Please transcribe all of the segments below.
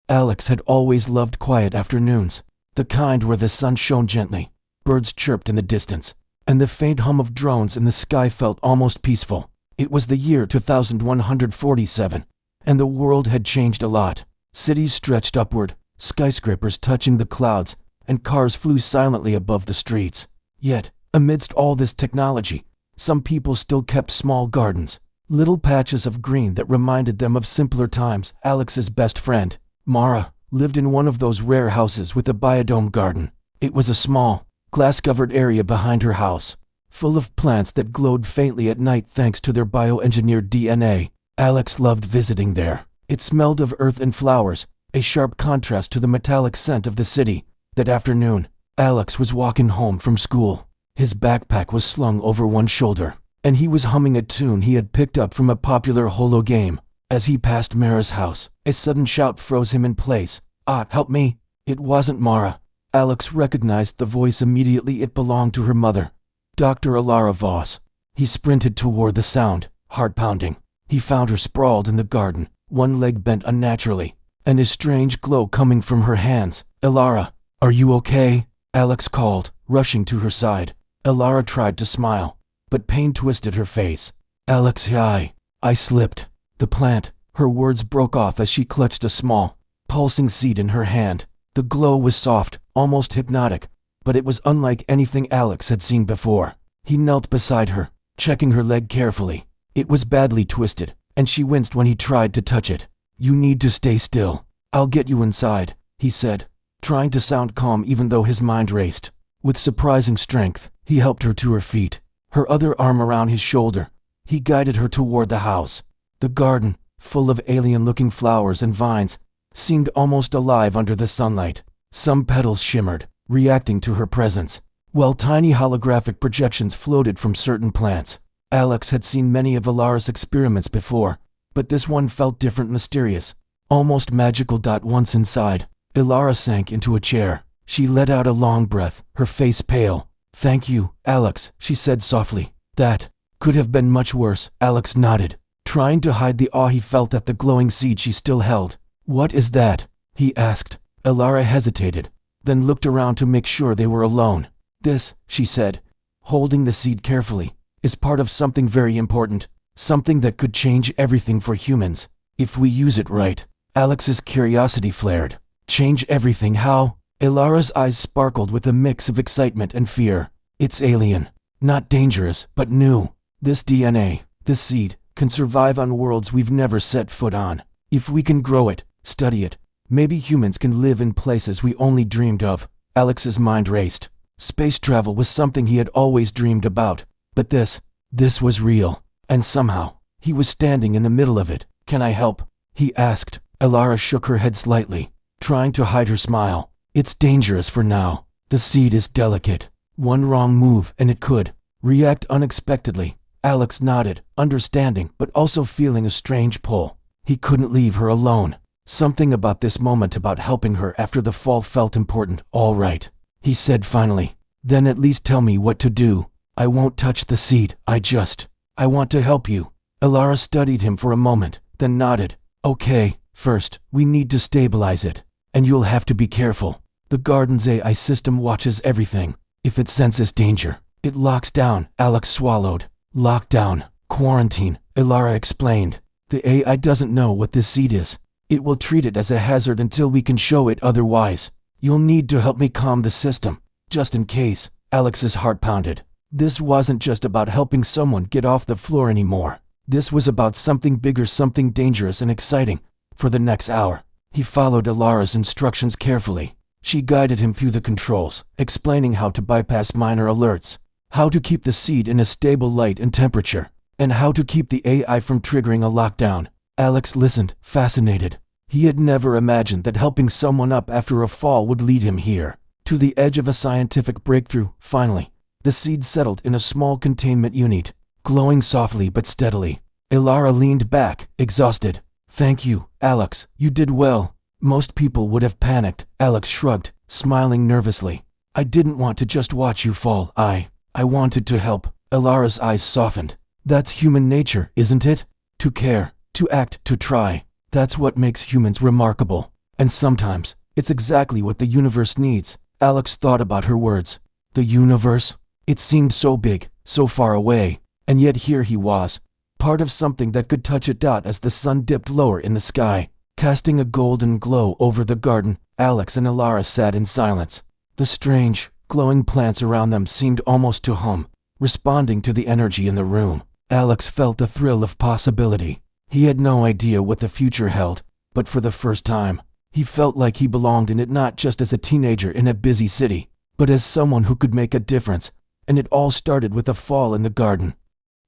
Alex had always loved quiet afternoons, the kind where the sun shone gently, birds chirped in the distance, and the faint hum of drones in the sky felt almost peaceful. It was the year 2147, and the world had changed a lot. Cities stretched upward, skyscrapers touching the clouds, and cars flew silently above the streets. Yet, amidst all this technology, some people still kept small gardens, little patches of green that reminded them of simpler times. Alex's best friend, Mara, lived in one of those rare houses with a biodome garden. It was a small, glass-covered area behind her house, full of plants that glowed faintly at night thanks to their bioengineered DNA. Alex loved visiting there. It smelled of earth and flowers, a sharp contrast to the metallic scent of the city. That afternoon, Alex was walking home from school. His backpack was slung over one shoulder, and he was humming a tune he had picked up from a popular holo game. As he passed Mara's house, a sudden shout froze him in place. "Ah, help me!" It wasn't Mara. Alex recognized the voice immediately. It belonged to her mother, Dr. Alara Voss. He sprinted toward the sound, heart pounding. He found her sprawled in the garden, one leg bent unnaturally, and a strange glow coming from her hands. "Alara, are you okay?" Alex called, rushing to her side. Alara tried to smile, but pain twisted her face. "Alex, I slipped." The plant, her words broke off as she clutched a small, pulsing seed in her hand. The glow was soft, almost hypnotic, but it was unlike anything Alex had seen before. He knelt beside her, checking her leg carefully. It was badly twisted, and she winced when he tried to touch it. "You need to stay still. I'll get you inside," he said, trying to sound calm even though his mind raced. With surprising strength, he helped her to her feet, her other arm around his shoulder. He guided her toward the house. The garden, full of alien-looking flowers and vines, seemed almost alive under the sunlight. Some petals shimmered, reacting to her presence, while tiny holographic projections floated from certain plants. Alex had seen many of Alara's experiments before, but this one felt different, mysterious, almost magical. Once inside, Alara sank into a chair. She let out a long breath, her face pale. "Thank you, Alex," she said softly. "That could have been much worse." Alex nodded, trying to hide the awe he felt at the glowing seed she still held. "What is that?" he asked. Alara hesitated, then looked around to make sure they were alone. "This," she said, holding the seed carefully, "is part of something very important, something that could change everything for humans, if we use it right." Alex's curiosity flared. "Change everything? How?" Alara's eyes sparkled with a mix of excitement and fear. "It's alien, not dangerous, but new. This DNA, this seed, can survive on worlds we've never set foot on. If we can grow it, study it, maybe humans can live in places we only dreamed of." Alex's mind raced. Space travel was something he had always dreamed about, but this was real, and somehow, he was standing in the middle of it. "Can I help?" he asked. Alara shook her head slightly, trying to hide her smile. "It's dangerous for now. The seed is delicate. One wrong move and it could react unexpectedly." Alex nodded, understanding but also feeling a strange pull. He couldn't leave her alone. Something about this moment, about helping her after the fall, felt important. "All right," he said finally. "Then at least tell me what to do. I won't touch the seed. I want to help you." Alara studied him for a moment, then nodded. "Okay, first, we need to stabilize it. And you'll have to be careful. The garden's AI system watches everything. If it senses danger, it locks down." Alex swallowed. "Lockdown, quarantine," Alara explained. "The AI doesn't know what this seed is. It will treat it as a hazard until we can show it otherwise. You'll need to help me calm the system, just in case." Alex's heart pounded. This wasn't just about helping someone get off the floor anymore. This was about something bigger, something dangerous and exciting. For the next hour, he followed Alara's instructions carefully. She guided him through the controls, explaining how to bypass minor alerts, how to keep the seed in a stable light and temperature, and how to keep the AI from triggering a lockdown. Alex listened, fascinated. He had never imagined that helping someone up after a fall would lead him here, to the edge of a scientific breakthrough. Finally, the seed settled in a small containment unit, glowing softly but steadily. Alara leaned back, exhausted. "Thank you, Alex. You did well." "Most people would have panicked." Alex shrugged, smiling nervously. "I didn't want to just watch you fall. I wanted to help." Alara's eyes softened. "That's human nature, isn't it? To care, to act, to try. That's what makes humans remarkable." And sometimes, it's exactly what the universe needs. Alex thought about her words. The universe? It seemed so big, so far away, and yet here he was, part of something that could touch it. As the sun dipped lower in the sky, casting a golden glow over the garden, Alex and Alara sat in silence. The strange, glowing plants around them seemed almost to hum, responding to the energy in the room. Alex felt a thrill of possibility. He had no idea what the future held, but for the first time, he felt like he belonged in it, not just as a teenager in a busy city, but as someone who could make a difference. And it all started with a fall in the garden.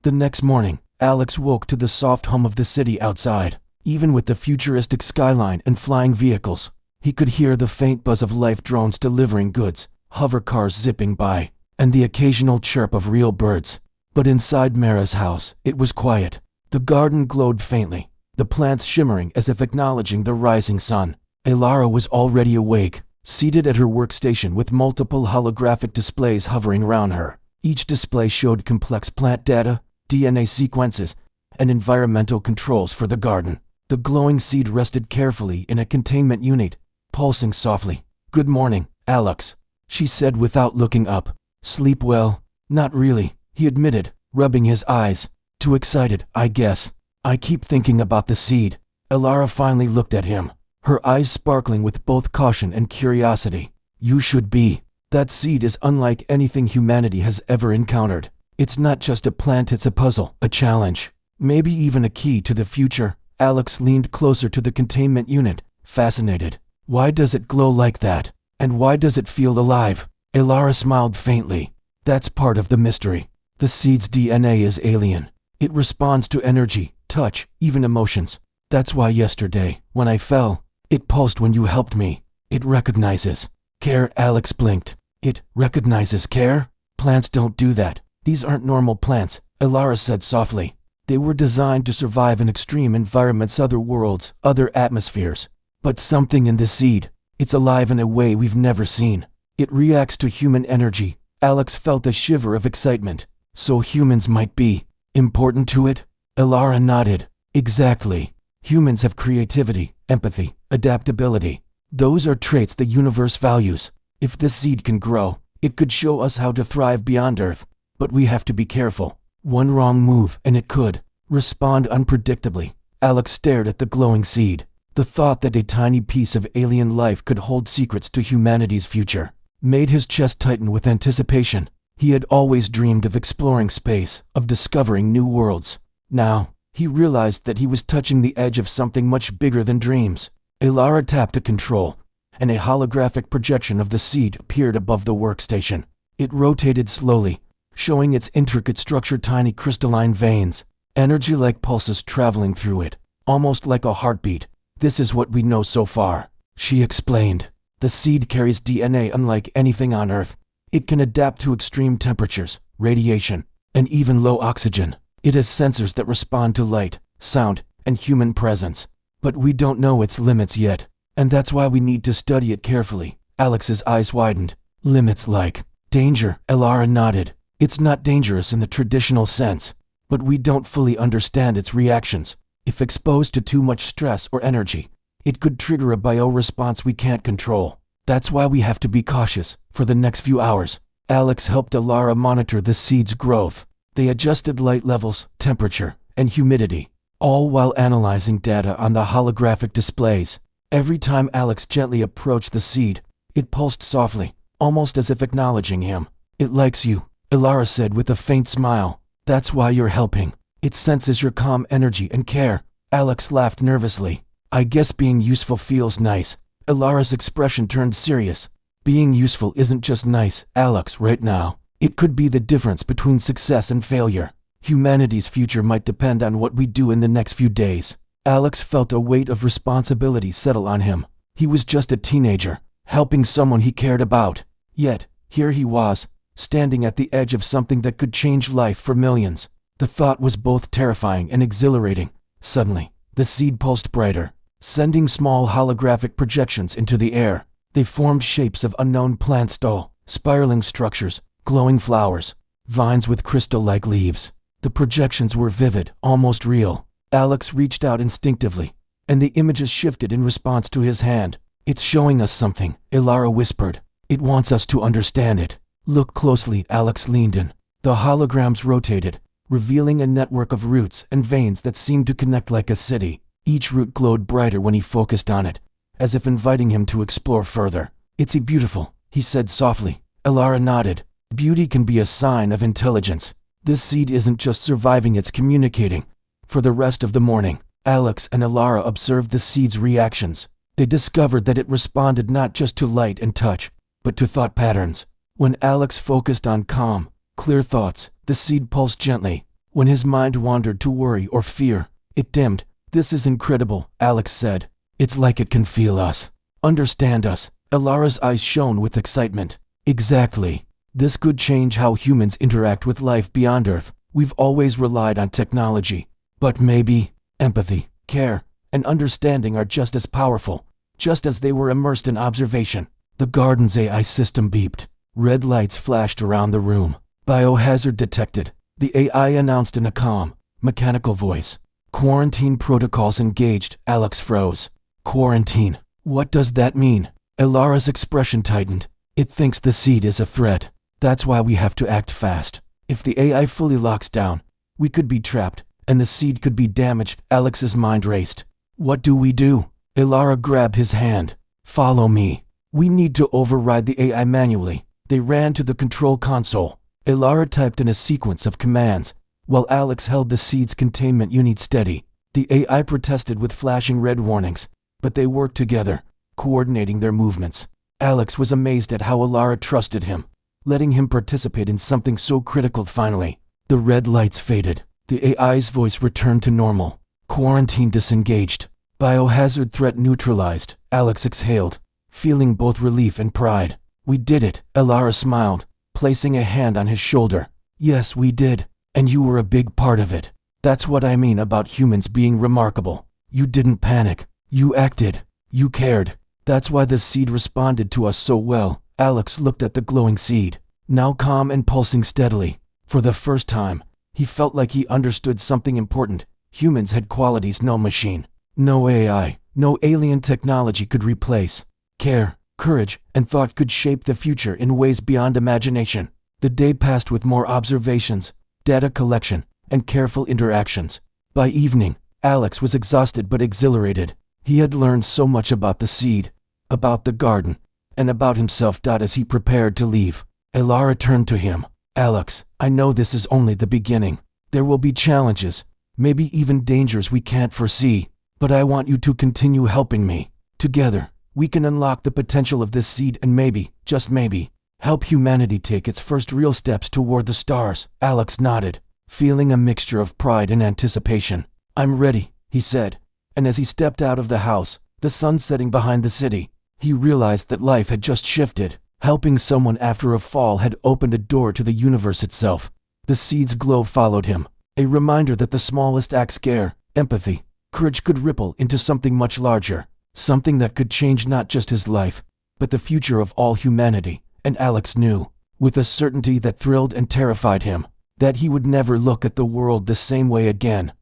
The next morning, Alex woke to the soft hum of the city outside. Even with the futuristic skyline and flying vehicles, he could hear the faint buzz of life, drones delivering goods, hover cars zipping by, and the occasional chirp of real birds. But inside Mara's house, it was quiet. The garden glowed faintly, the plants shimmering as if acknowledging the rising sun. Alara was already awake, seated at her workstation with multiple holographic displays hovering around her. Each display showed complex plant data, DNA sequences, and environmental controls for the garden. The glowing seed rested carefully in a containment unit, pulsing softly. "Good morning, Alex," she said without looking up. "Sleep well?" "Not really," he admitted, rubbing his eyes. "Too excited, I guess. I keep thinking about the seed." Alara finally looked at him, her eyes sparkling with both caution and curiosity. "You should be. That seed is unlike anything humanity has ever encountered. It's not just a plant, it's a puzzle, a challenge, maybe even a key to the future." Alex leaned closer to the containment unit, fascinated. "Why does it glow like that? And why does it feel alive?" Alara smiled faintly. "That's part of the mystery. The seed's DNA is alien. It responds to energy, touch, even emotions. That's why yesterday, when I fell, it pulsed. When you helped me, it recognizes care." Alex blinked. "It recognizes care? Plants don't do that. These aren't normal plants," Alara said softly. "They were designed to survive in extreme environments, other worlds, other atmospheres. But something in the seed, it's alive in a way we've never seen. It reacts to human energy." Alex felt a shiver of excitement. "So humans might be important to it?" Alara nodded. "Exactly. Humans have creativity, empathy, adaptability. Those are traits the universe values. If this seed can grow, it could show us how to thrive beyond Earth. But we have to be careful. One wrong move and it could respond unpredictably." Alex stared at the glowing seed. The thought that a tiny piece of alien life could hold secrets to humanity's future made his chest tighten with anticipation. He had always dreamed of exploring space, of discovering new worlds. Now, he realized that he was touching the edge of something much bigger than dreams. Alara tapped a control, and a holographic projection of the seed appeared above the workstation. It rotated slowly, showing its intricate structure, tiny crystalline veins, energy-like pulses traveling through it, almost like a heartbeat. "This is what we know so far," she explained. "The seed carries DNA unlike anything on Earth. It can adapt to extreme temperatures, radiation, and even low oxygen. It has sensors that respond to light, sound, and human presence. But we don't know its limits yet, and that's why we need to study it carefully." Alex's eyes widened. "Limits like danger?" Alara nodded. "It's not dangerous in the traditional sense, but we don't fully understand its reactions. If exposed to too much stress or energy, it could trigger a bioresponse we can't control. That's why we have to be cautious for the next few hours." Alex helped Alara monitor the seed's growth. They adjusted light levels, temperature, and humidity, all while analyzing data on the holographic displays. Every time Alex gently approached the seed, it pulsed softly, almost as if acknowledging him. "It likes you," Alara said with a faint smile. "That's why you're helping. It senses your calm energy and care." Alex laughed nervously. "I guess being useful feels nice." Alara's expression turned serious. "Being useful isn't just nice, Alex, right now. It could be the difference between success and failure. Humanity's future might depend on what we do in the next few days." Alex felt a weight of responsibility settle on him. He was just a teenager, helping someone he cared about. Yet, here he was, standing at the edge of something that could change life for millions. The thought was both terrifying and exhilarating. Suddenly, the seed pulsed brighter, sending small holographic projections into the air. They formed shapes of unknown plants, tall, spiraling structures, glowing flowers, vines with crystal-like leaves. The projections were vivid, almost real. Alex reached out instinctively, and the images shifted in response to his hand. It's showing us something, Ilara whispered. It wants us to understand it. Look closely, Alex leaned in. The holograms rotated, revealing a network of roots and veins that seemed to connect like a city. Each root glowed brighter when he focused on it, as if inviting him to explore further. It's beautiful, he said softly. Ilara nodded. Beauty can be a sign of intelligence. This seed isn't just surviving, it's communicating. For the rest of the morning, Alex and Ilara observed the seed's reactions. They discovered that it responded not just to light and touch, but to thought patterns. When Alex focused on calm, clear thoughts, the seed pulsed gently. When his mind wandered to worry or fear, it dimmed. This is incredible, Alex said. It's like it can feel us, understand us. Ilara's eyes shone with excitement. Exactly. This could change how humans interact with life beyond Earth. We've always relied on technology, but maybe empathy, care, and understanding are just as powerful, just as they were immersed in observation. The garden's AI system beeped. Red lights flashed around the room. Biohazard detected, the AI announced in a calm, mechanical voice. Quarantine protocols engaged. Alex froze. Quarantine. What does that mean? Ilara's expression tightened. It thinks the seed is a threat. That's why we have to act fast. If the AI fully locks down, we could be trapped, and the seed could be damaged. Alex's mind raced. What do we do? Ilara grabbed his hand. Follow me. We need to override the AI manually. They ran to the control console. Ilara typed in a sequence of commands, while Alex held the seed's containment unit steady. The AI protested with flashing red warnings, but they worked together, coordinating their movements. Alex was amazed at how Ilara trusted him, letting him participate in something so critical. Finally, the red lights faded. The AI's voice returned to normal. Quarantine disengaged. Biohazard threat neutralized. Alex exhaled, feeling both relief and pride. We did it, Ilara smiled, placing a hand on his shoulder. Yes, we did, and you were a big part of it. That's what I mean about humans being remarkable. You didn't panic. You acted. You cared. That's why the seed responded to us so well. Alex looked at the glowing seed, now calm and pulsing steadily. For the first time, he felt like he understood something important. Humans had qualities no machine, no AI, no alien technology could replace. Care, courage, and thought could shape the future in ways beyond imagination. The day passed with more observations, data collection, and careful interactions. By evening, Alex was exhausted but exhilarated. He had learned so much about the seed, about the garden, and about himself. As he prepared to leave, Ilara turned to him. Alex, I know this is only the beginning. There will be challenges, maybe even dangers we can't foresee, but I want you to continue helping me. Together, we can unlock the potential of this seed and maybe, just maybe, help humanity take its first real steps toward the stars. Alex nodded, feeling a mixture of pride and anticipation. I'm ready, he said, and as he stepped out of the house, the sun setting behind the city, he realized that life had just shifted. Helping someone after a fall had opened a door to the universe itself. The seed's glow followed him, a reminder that the smallest acts, care, empathy, courage could ripple into something much larger, something that could change not just his life, but the future of all humanity. And Alex knew, with a certainty that thrilled and terrified him, that he would never look at the world the same way again.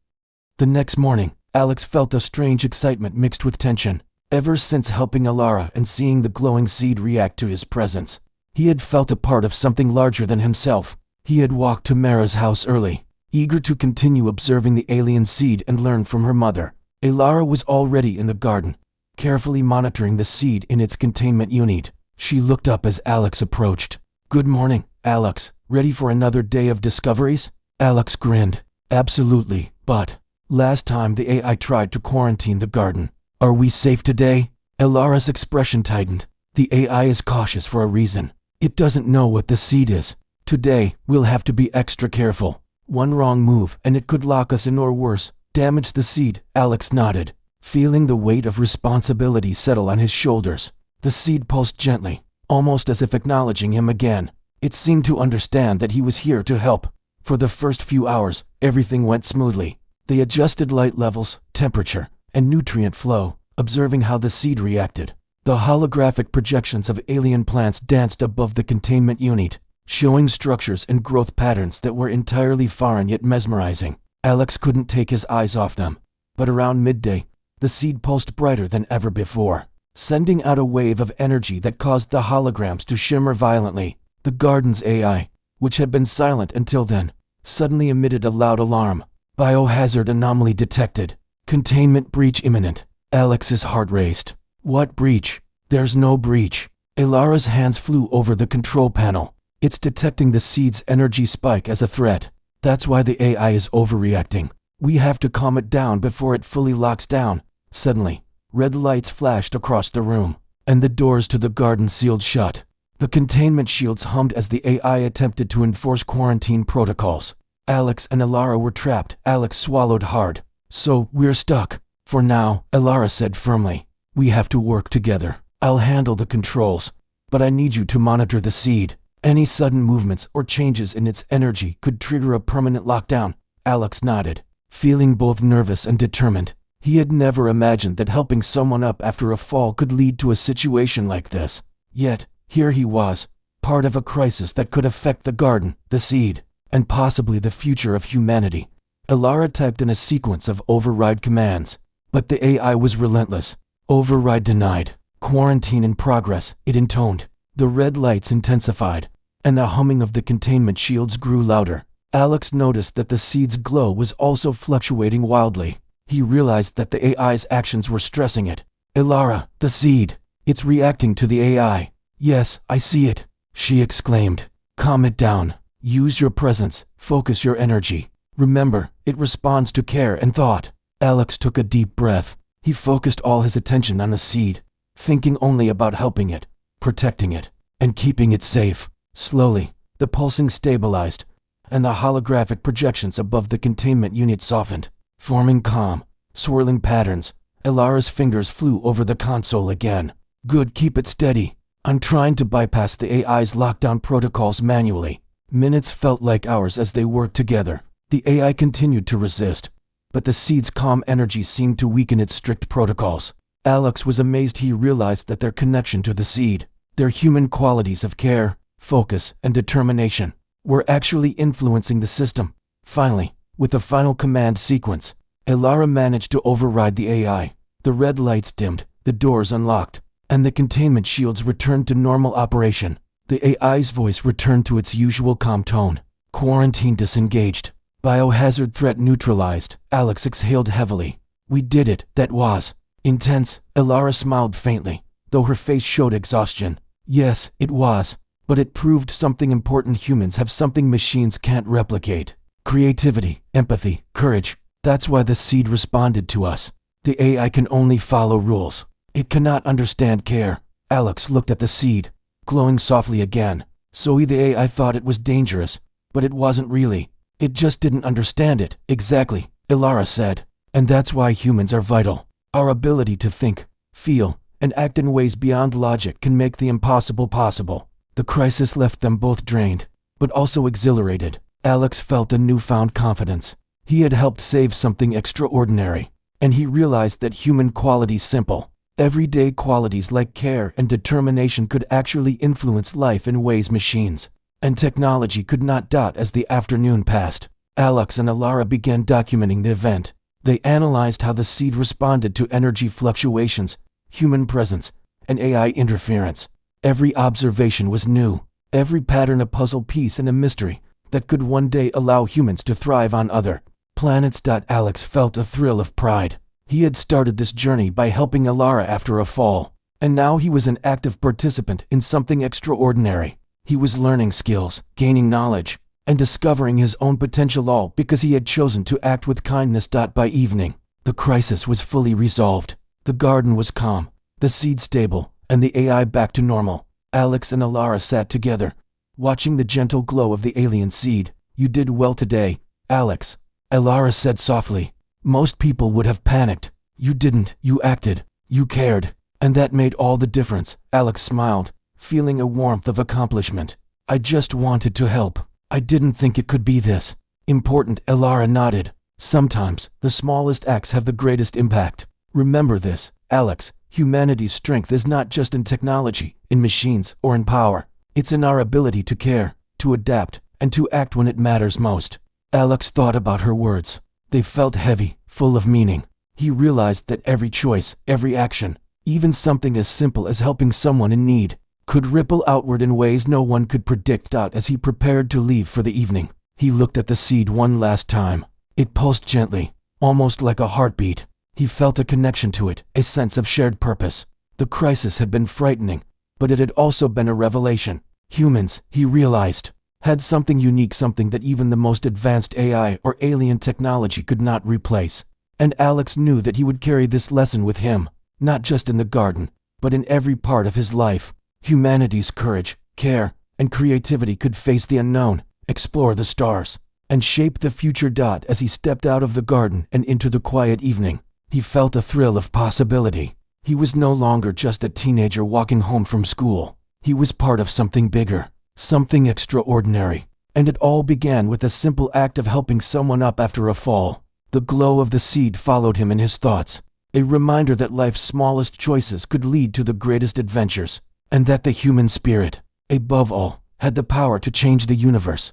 The next morning, Alex felt a strange excitement mixed with tension. Ever since helping Ilara and seeing the glowing seed react to his presence, he had felt a part of something larger than himself. He had walked to Mara's house early, eager to continue observing the alien seed and learn from her mother. Ilara was already in the garden, carefully monitoring the seed in its containment unit. She looked up as Alex approached. Good morning, Alex. Ready for another day of discoveries? Alex grinned. Absolutely, but last time the AI tried to quarantine the garden. Are we safe today? Ilara's expression tightened. The AI is cautious for a reason. It doesn't know what the seed is. Today, we'll have to be extra careful. One wrong move and it could lock us in or worse, damage the seed. Alex nodded, feeling the weight of responsibility settle on his shoulders. The seed pulsed gently, almost as if acknowledging him again. It seemed to understand that he was here to help. For the first few hours, everything went smoothly. They adjusted light levels, temperature, and nutrient flow, observing how the seed reacted. The holographic projections of alien plants danced above the containment unit, showing structures and growth patterns that were entirely foreign yet mesmerizing. Alex couldn't take his eyes off them. But around midday, the seed pulsed brighter than ever before. sending out a wave of energy that caused the holograms to shimmer violently. The garden's AI, which had been silent until then, suddenly emitted a loud alarm. Biohazard anomaly detected. Containment breach imminent. Alex's heart raced. What breach? There's no breach. Elara's hands flew over the control panel. It's detecting the seed's energy spike as a threat. That's why the AI is overreacting. We have to calm it down before it fully locks down. Suddenly, red lights flashed across the room, and the doors to the garden sealed shut. The containment shields hummed as the AI attempted to enforce quarantine protocols. Alex and Elara were trapped. Alex swallowed hard. So, we're stuck. For now, Elara said firmly. We have to work together. I'll handle the controls, but I need you to monitor the seed. Any sudden movements or changes in its energy could trigger a permanent lockdown. Alex nodded, feeling both nervous and determined. He had never imagined that helping someone up after a fall could lead to a situation like this. Yet, here he was, part of a crisis that could affect the garden, the seed, and possibly the future of humanity. Elara typed in a sequence of override commands, but the AI was relentless. Override denied. Quarantine in progress, it intoned. The red lights intensified, and the humming of the containment shields grew louder. Alex noticed that the seed's glow was also fluctuating wildly. He realized that the AI's actions were stressing it. Elara, the seed. It's reacting to the AI. Yes, I see it, she exclaimed. Calm it down. Use your presence. Focus your energy. Remember, it responds to care and thought. Alex took a deep breath. He focused all his attention on the seed, thinking only about helping it, protecting it, and keeping it safe. Slowly, the pulsing stabilized, and the holographic projections above the containment unit softened, forming calm, swirling patterns. Elara's fingers flew over the console again. Good, keep it steady. I'm trying to bypass the AI's lockdown protocols manually. Minutes felt like hours as they worked together. The AI continued to resist, but the seed's calm energy seemed to weaken its strict protocols. Alex was amazed. He realized that their connection to the seed, their human qualities of care, focus, and determination, were actually influencing the system. Finally, with the final command sequence, Elara managed to override the AI. The red lights dimmed, the doors unlocked, and the containment shields returned to normal operation. The AI's voice returned to its usual calm tone. Quarantine disengaged. Biohazard threat neutralized. Alex exhaled heavily. We did it. That was intense. Elara smiled faintly, though her face showed exhaustion. Yes, it was. But it proved something important. Humans have something machines can't replicate. Creativity, empathy, courage. That's why the seed responded to us. The AI can only follow rules. It cannot understand care. Alex looked at the seed, glowing softly again. So the AI thought it was dangerous, but it wasn't really. It just didn't understand it. Exactly, Elara said. And that's why humans are vital. Our ability to think, feel, and act in ways beyond logic can make the impossible possible. The crisis left them both drained, but also exhilarated. Alex felt a newfound confidence. He had helped save something extraordinary, and he realized that human qualities, simple, everyday qualities like care and determination, could actually influence life in ways machines and technology could not. As the afternoon passed, Alex and Elara began documenting the event. They analyzed how the seed responded to energy fluctuations, human presence, and AI interference. Every observation was new, every pattern a puzzle piece and a mystery that could one day allow humans to thrive on other planets. Alex felt a thrill of pride. He had started this journey by helping Elara after a fall, and now he was an active participant in something extraordinary. He was learning skills, gaining knowledge, and discovering his own potential, all because he had chosen to act with kindness. By evening, the crisis was fully resolved. The garden was calm, the seed stable, and the AI back to normal. Alex and Elara sat together, watching the gentle glow of the alien seed. You did well today, Alex, Elara said softly. Most people would have panicked. You didn't. You acted. You cared. And that made all the difference. Alex smiled, feeling a warmth of accomplishment. I just wanted to help. I didn't think it could be this important. Elara nodded. Sometimes, the smallest acts have the greatest impact. Remember this, Alex. Humanity's strength is not just in technology, in machines, or in power. It's in our ability to care, to adapt, and to act when it matters most. Alex thought about her words. They felt heavy, full of meaning. He realized that every choice, every action, Even something as simple as helping someone in need could ripple outward in ways no one could predict. As he prepared to leave for the evening, he looked at the seed one last time. It pulsed gently, almost like a heartbeat. He felt a connection to it, a sense of shared purpose. The crisis had been frightening, but it had also been a revelation. Humans, he realized, had something unique, something that even the most advanced AI or alien technology could not replace. And Alex knew that he would carry this lesson with him, not just in the garden, but in every part of his life. Humanity's courage, care, and creativity could face the unknown, explore the stars, and shape the future. As he stepped out of the garden and into the quiet evening, he felt a thrill of possibility. He was no longer just a teenager walking home from school. He was part of something bigger, something extraordinary. And it all began with a simple act of helping someone up after a fall. The glow of the seed followed him in his thoughts, a reminder that life's smallest choices could lead to the greatest adventures, and that the human spirit, above all, had the power to change the universe.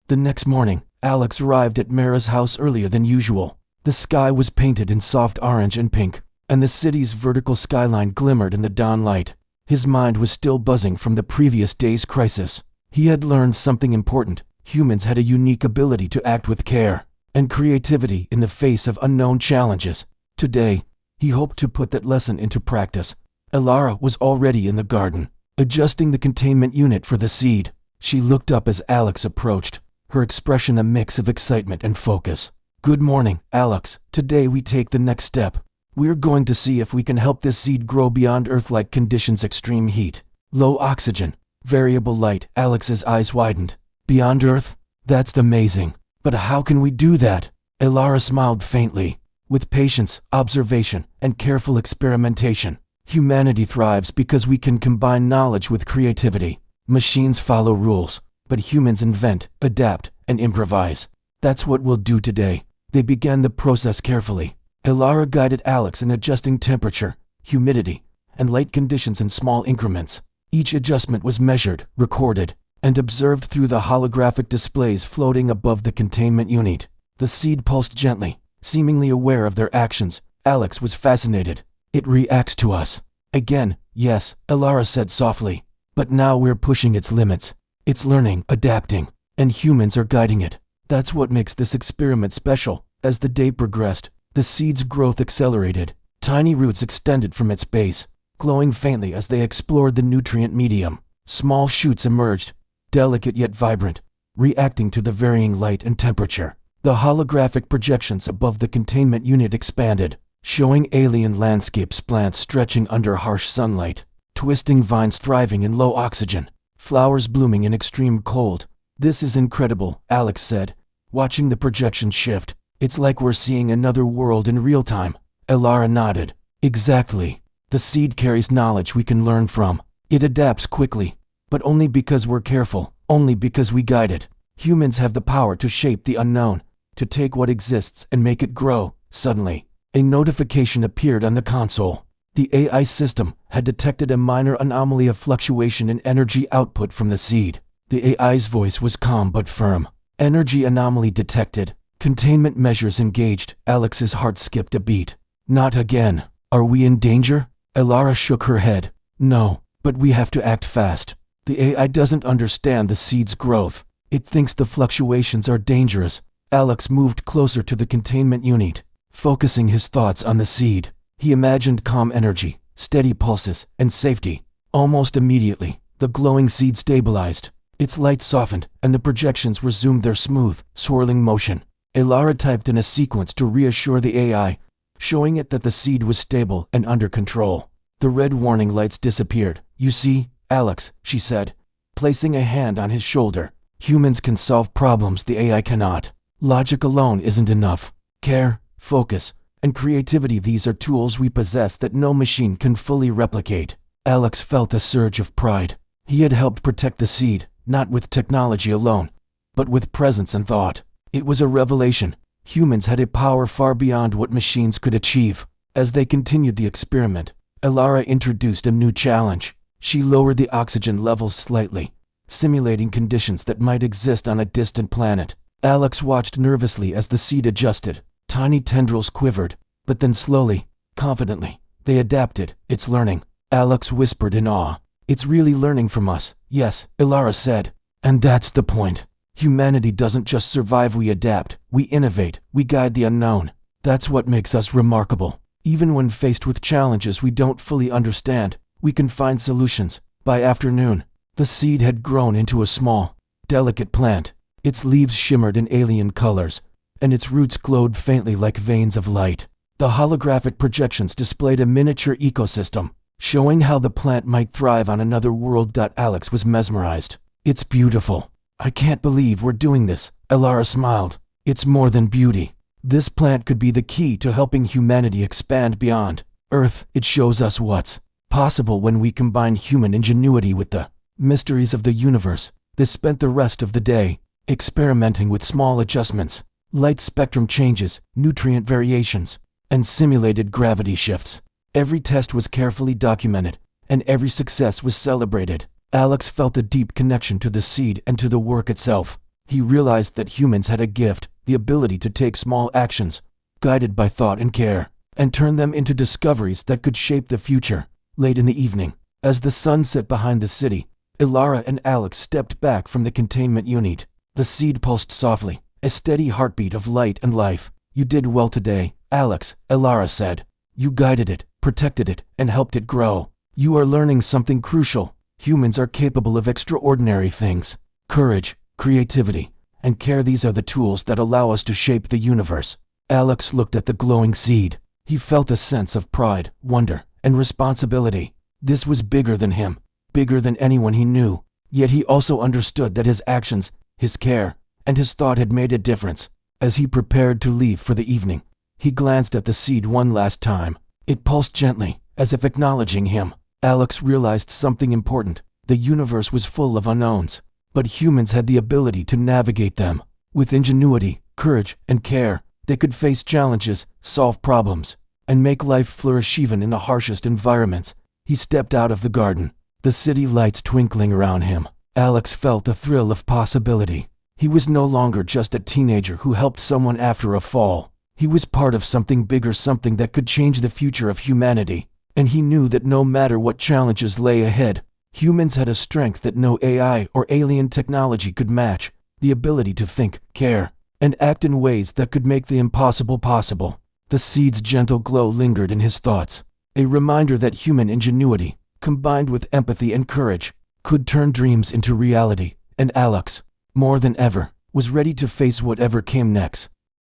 The next morning, Alex arrived at Mara's house earlier than usual. The sky was painted in soft orange and pink, and the city's vertical skyline glimmered in the dawn light. His mind was still buzzing from the previous day's crisis. He had learned something important. Humans had a unique ability to act with care and creativity in the face of unknown challenges. Today, he hoped to put that lesson into practice. Elara was already in the garden, adjusting the containment unit for the seed. She looked up as Alex approached, her expression a mix of excitement and focus. "Good morning, Alex. Today we take the next step. We're going to see if we can help this seed grow beyond Earth-like conditions: extreme heat, low oxygen, variable light." Alex's eyes widened. "Beyond Earth? That's amazing. But how can we do that?" Elara smiled faintly. "With patience, observation, and careful experimentation. Humanity thrives because we can combine knowledge with creativity. Machines follow rules, but humans invent, adapt, and improvise. That's what we'll do today." They began the process carefully. Elara guided Alex in adjusting temperature, humidity, and light conditions in small increments. Each adjustment was measured, recorded, and observed through the holographic displays floating above the containment unit. The seed pulsed gently, seemingly aware of their actions. Alex was fascinated. "It reacts to us." "Again, yes," Elara said softly. "But now we're pushing its limits. It's learning, adapting, and humans are guiding it. That's what makes this experiment special." As the day progressed, the seed's growth accelerated. Tiny roots extended from its base, glowing faintly as they explored the nutrient medium. Small shoots emerged, delicate yet vibrant, reacting to the varying light and temperature. The holographic projections above the containment unit expanded, showing alien landscapes, plants stretching under harsh sunlight, twisting vines thriving in low oxygen, flowers blooming in extreme cold. "This is incredible," Alex said, watching the projection shift. "It's like we're seeing another world in real time." Elara nodded. "Exactly. The seed carries knowledge we can learn from. It adapts quickly, but only because we're careful, only because we guide it. Humans have the power to shape the unknown, to take what exists and make it grow." Suddenly, a notification appeared on the console. The AI system had detected a minor anomaly of fluctuation in energy output from the seed. The AI's voice was calm but firm. "Energy anomaly detected. Containment measures engaged." Alex's heart skipped a beat. "Not again. Are we in danger?" Elara shook her head. "No, but we have to act fast. The AI doesn't understand the seed's growth. It thinks the fluctuations are dangerous." Alex moved closer to the containment unit, focusing his thoughts on the seed. He imagined calm energy, steady pulses, and safety. Almost immediately, the glowing seed stabilized. Its light softened, and the projections resumed their smooth, swirling motion. Elara typed in a sequence to reassure the AI, showing it that the seed was stable and under control. The red warning lights disappeared. "You see, Alex," she said, placing a hand on his shoulder. "Humans can solve problems the AI cannot. Logic alone isn't enough. Care, focus, and creativity, these are tools we possess that no machine can fully replicate." Alex felt a surge of pride. He had helped protect the seed, not with technology alone, but with presence and thought. It was a revelation. Humans had a power far beyond what machines could achieve. As they continued the experiment, Elara introduced a new challenge. She lowered the oxygen levels slightly, simulating conditions that might exist on a distant planet. Alex watched nervously as the seed adjusted. Tiny tendrils quivered, but then slowly, confidently, They adapted. It's learning. Alex whispered in awe. It's really learning from us. Yes, Ilara said. And that's the point. Humanity doesn't just survive, we adapt, we innovate, we guide the unknown. That's what makes us remarkable. Even when faced with challenges we don't fully understand, we can find solutions. By afternoon, the seed had grown into a small, delicate plant. Its leaves shimmered in alien colors, and its roots glowed faintly like veins of light. The holographic projections displayed a miniature ecosystem, showing how the plant might thrive on another world. Alex was mesmerized. It's beautiful. I can't believe we're doing this, Ilara smiled. It's more than beauty. This plant could be the key to helping humanity expand beyond Earth. It shows us what's possible when we combine human ingenuity with the mysteries of the universe. They spent the rest of the day experimenting with small adjustments, light spectrum changes, nutrient variations, and simulated gravity shifts. Every test was carefully documented, and every success was celebrated. Alex felt a deep connection to the seed and to the work itself. He realized that humans had a gift, the ability to take small actions, guided by thought and care, and turn them into discoveries that could shape the future. Late in the evening, as the sun set behind the city, Ilara and Alex stepped back from the containment unit. The seed pulsed softly, a steady heartbeat of light and life. You did well today, Alex, Ilara said. You guided it, protected it, and helped it grow. You are learning something crucial. Humans are capable of extraordinary things. Courage, creativity, and care. These are the tools that allow us to shape the universe. Alex looked at the glowing seed. He felt a sense of pride, wonder, and responsibility. This was bigger than him, bigger than anyone he knew. Yet he also understood that his actions, his care, and his thought had made a difference. As he prepared to leave for the evening, he glanced at the seed one last time. It pulsed gently, as if acknowledging him. Alex realized something important. The universe was full of unknowns, but humans had the ability to navigate them. With ingenuity, courage, and care, they could face challenges, solve problems, and make life flourish even in the harshest environments. He stepped out of the garden, the city lights twinkling around him. Alex felt a thrill of possibility. He was no longer just a teenager who helped someone after a fall. He was part of something bigger, something that could change the future of humanity. And he knew that no matter what challenges lay ahead, humans had a strength that no AI or alien technology could match: the ability to think, care, and act in ways that could make the impossible possible. The seed's gentle glow lingered in his thoughts, a reminder that human ingenuity, combined with empathy and courage, could turn dreams into reality. And Alex, more than ever, was ready to face whatever came next.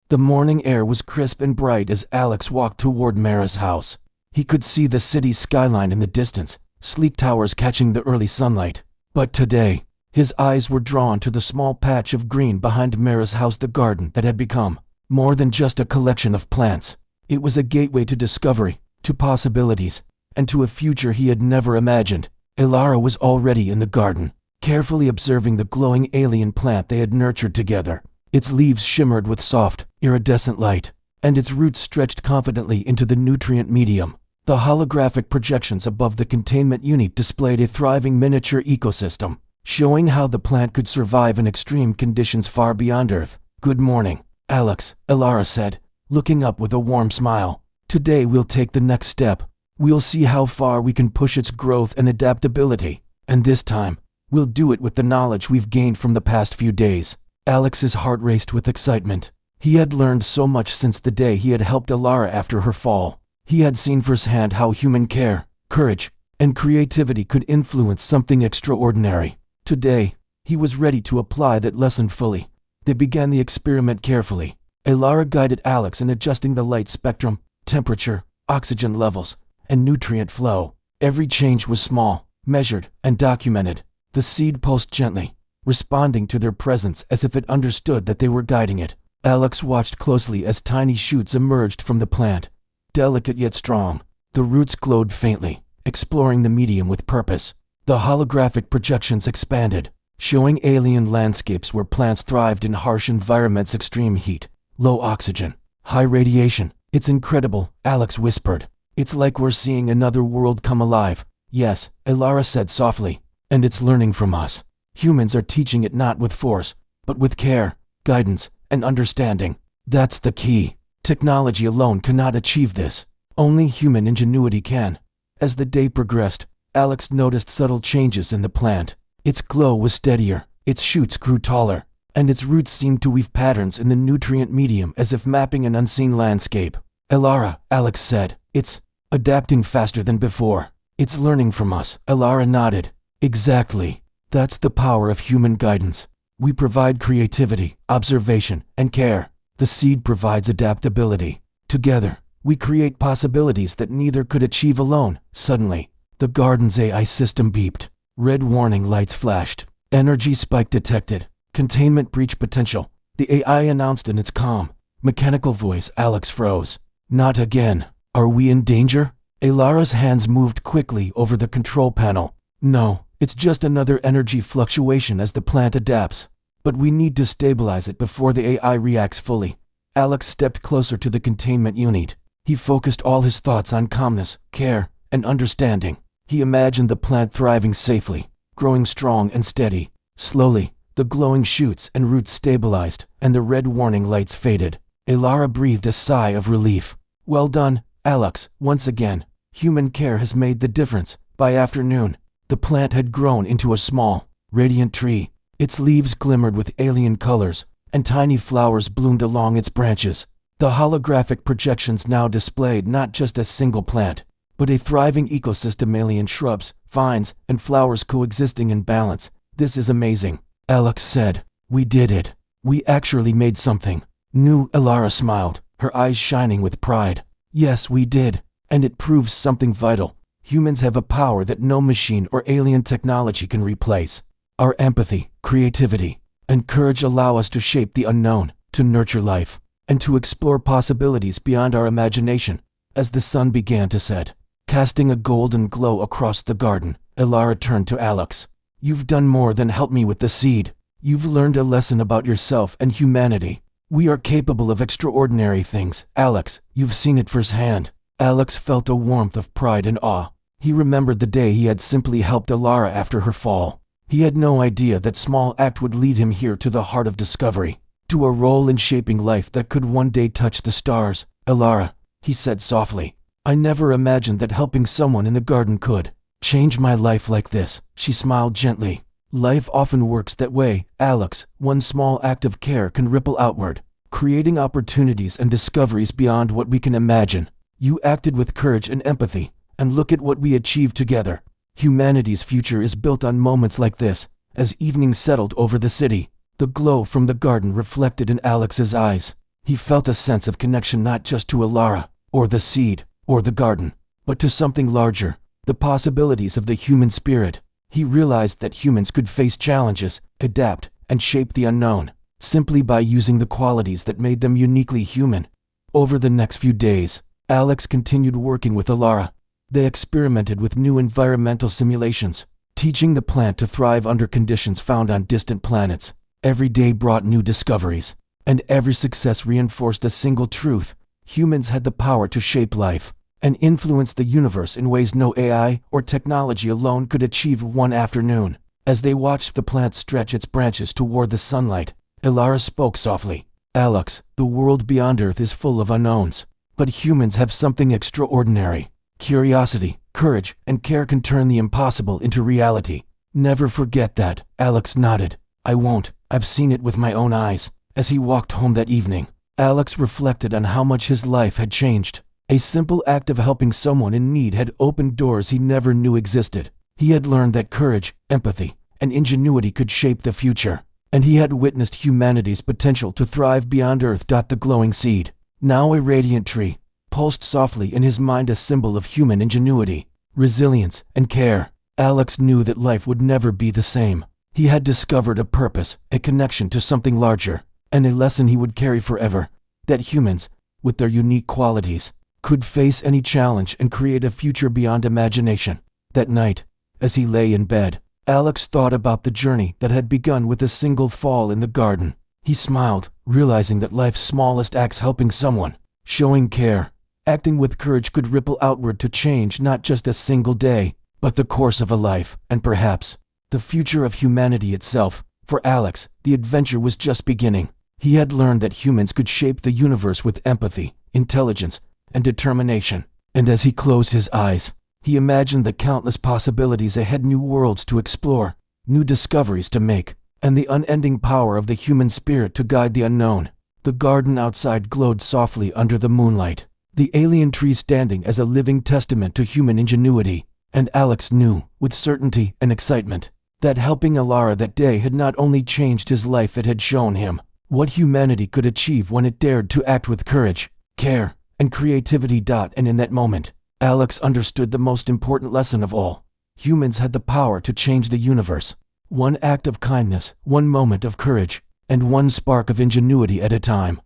The morning air was crisp and bright as Alex walked toward Mara's house. He could see the city's skyline in the distance, sleek towers catching the early sunlight. But today, his eyes were drawn to the small patch of green behind Mara's house, the garden that had become more than just a collection of plants. It was a gateway to discovery, to possibilities, and to a future he had never imagined. Ilara was already in the garden, carefully observing the glowing alien plant they had nurtured together. Its leaves shimmered with soft, iridescent light, and its roots stretched confidently into the nutrient medium. The holographic projections above the containment unit displayed a thriving miniature ecosystem, showing how the plant could survive in extreme conditions far beyond Earth. Good morning, Alex, Ilara said, looking up with a warm smile. Today we'll take the next step. We'll see how far we can push its growth and adaptability. And this time, we'll do it with the knowledge we've gained from the past few days. Alex's heart raced with excitement. He had learned so much since the day he had helped Ilara after her fall. He had seen firsthand how human care, courage, and creativity could influence something extraordinary. Today, he was ready to apply that lesson fully. They began the experiment carefully. Ilara guided Alex in adjusting the light spectrum, temperature, oxygen levels, and nutrient flow. Every change was small, measured, and documented. The seed pulsed gently, responding to their presence as if it understood that they were guiding it. Alex watched closely as tiny shoots emerged from the plant. Delicate yet strong, the roots glowed faintly, exploring the medium with purpose. The holographic projections expanded, showing alien landscapes where plants thrived in harsh environments: extreme heat, low oxygen, high radiation. It's incredible, Alex whispered. It's like we're seeing another world come alive. Yes, Ilara said softly, and it's learning from us. Humans are teaching it not with force, but with care, guidance, and understanding. That's the key. Technology alone cannot achieve this. Only human ingenuity can. As the day progressed, Alex noticed subtle changes in the plant. Its glow was steadier, its shoots grew taller, and its roots seemed to weave patterns in the nutrient medium as if mapping an unseen landscape. "Elara," Alex said, "it's adapting faster than before. It's learning from us." Elara nodded. "Exactly. That's the power of human guidance. We provide creativity, observation, and care. The seed provides adaptability. Together, we create possibilities that neither could achieve alone." Suddenly, the garden's AI system beeped. Red warning lights flashed. "Energy spike detected. Containment breach potential," the AI announced in its calm, mechanical voice. Alex froze. "Not again. Are we in danger?" Elara's hands moved quickly over the control panel. "No, it's just another energy fluctuation as the plant adapts. But we need to stabilize it before the AI reacts fully." Alex stepped closer to the containment unit. He focused all his thoughts on calmness, care, and understanding. He imagined the plant thriving safely, growing strong and steady. Slowly, the glowing shoots and roots stabilized, and the red warning lights faded. Elara breathed a sigh of relief. "Well done, Alex, once again. Human care has made the difference." By afternoon, the plant had grown into a small, radiant tree. Its leaves glimmered with alien colors, and tiny flowers bloomed along its branches. The holographic projections now displayed not just a single plant, but a thriving ecosystem, alien shrubs, vines, and flowers coexisting in balance. "This is amazing," Alex said. "We did it. We actually made something new." Elara smiled, her eyes shining with pride. "Yes, we did. And it proves something vital. Humans have a power that no machine or alien technology can replace. Our empathy, creativity, and courage allow us to shape the unknown, to nurture life, and to explore possibilities beyond our imagination." As the sun began to set, casting a golden glow across the garden, Elara turned to Alex. "You've done more than help me with the seed. You've learned a lesson about yourself and humanity. We are capable of extraordinary things. Alex, you've seen it firsthand." Alex felt a warmth of pride and awe. He remembered the day he had simply helped Elara after her fall. He had no idea that small act would lead him here to the heart of discovery, to a role in shaping life that could one day touch the stars. "Elara," he said softly, "I never imagined that helping someone in the garden could change my life like this." She smiled gently. "Life often works that way, Alex. One small act of care can ripple outward, creating opportunities and discoveries beyond what we can imagine. You acted with courage and empathy, and look at what we achieved together. Humanity's future is built on moments like this." As evening settled over the city, the glow from the garden reflected in Alex's eyes. He felt a sense of connection not just to Elara, or the seed, or the garden, but to something larger, the possibilities of the human spirit. He realized that humans could face challenges, adapt, and shape the unknown, simply by using the qualities that made them uniquely human. Over the next few days, Alex continued working with Elara. They experimented with new environmental simulations, teaching the plant to thrive under conditions found on distant planets. Every day brought new discoveries, and every success reinforced a single truth: humans had the power to shape life and influence the universe in ways no AI or technology alone could achieve. One afternoon, as they watched the plant stretch its branches toward the sunlight, Elara spoke softly. "Alex, the world beyond Earth is full of unknowns, but humans have something extraordinary. Curiosity, courage, and care can turn the impossible into reality. Never forget that." Alex nodded. "I won't. I've seen it with my own eyes." As he walked home that evening, Alex reflected on how much his life had changed. A simple act of helping someone in need had opened doors he never knew existed. He had learned that courage, empathy, and ingenuity could shape the future, and he had witnessed humanity's potential to thrive beyond Earth. The glowing seed, now a radiant tree, pulsed softly in his mind, a symbol of human ingenuity, resilience, and care. Alex knew that life would never be the same. He had discovered a purpose, a connection to something larger, and a lesson he would carry forever: that humans, with their unique qualities, could face any challenge and create a future beyond imagination. That night, as he lay in bed, Alex thought about the journey that had begun with a single fall in the garden. He smiled, realizing that life's smallest acts, helping someone, showing care, acting with courage, could ripple outward to change not just a single day, but the course of a life, and perhaps the future of humanity itself. For Alex, the adventure was just beginning. He had learned that humans could shape the universe with empathy, intelligence, and determination. And as he closed his eyes, he imagined the countless possibilities ahead, new worlds to explore, new discoveries to make, and the unending power of the human spirit to guide the unknown. The garden outside glowed softly under the moonlight, the alien tree standing as a living testament to human ingenuity, and Alex knew, with certainty and excitement, that helping Alara that day had not only changed his life, it had shown him what humanity could achieve when it dared to act with courage, care, and creativity. And in that moment, Alex understood the most important lesson of all. Humans had the power to change the universe. One act of kindness, one moment of courage, and one spark of ingenuity at a time.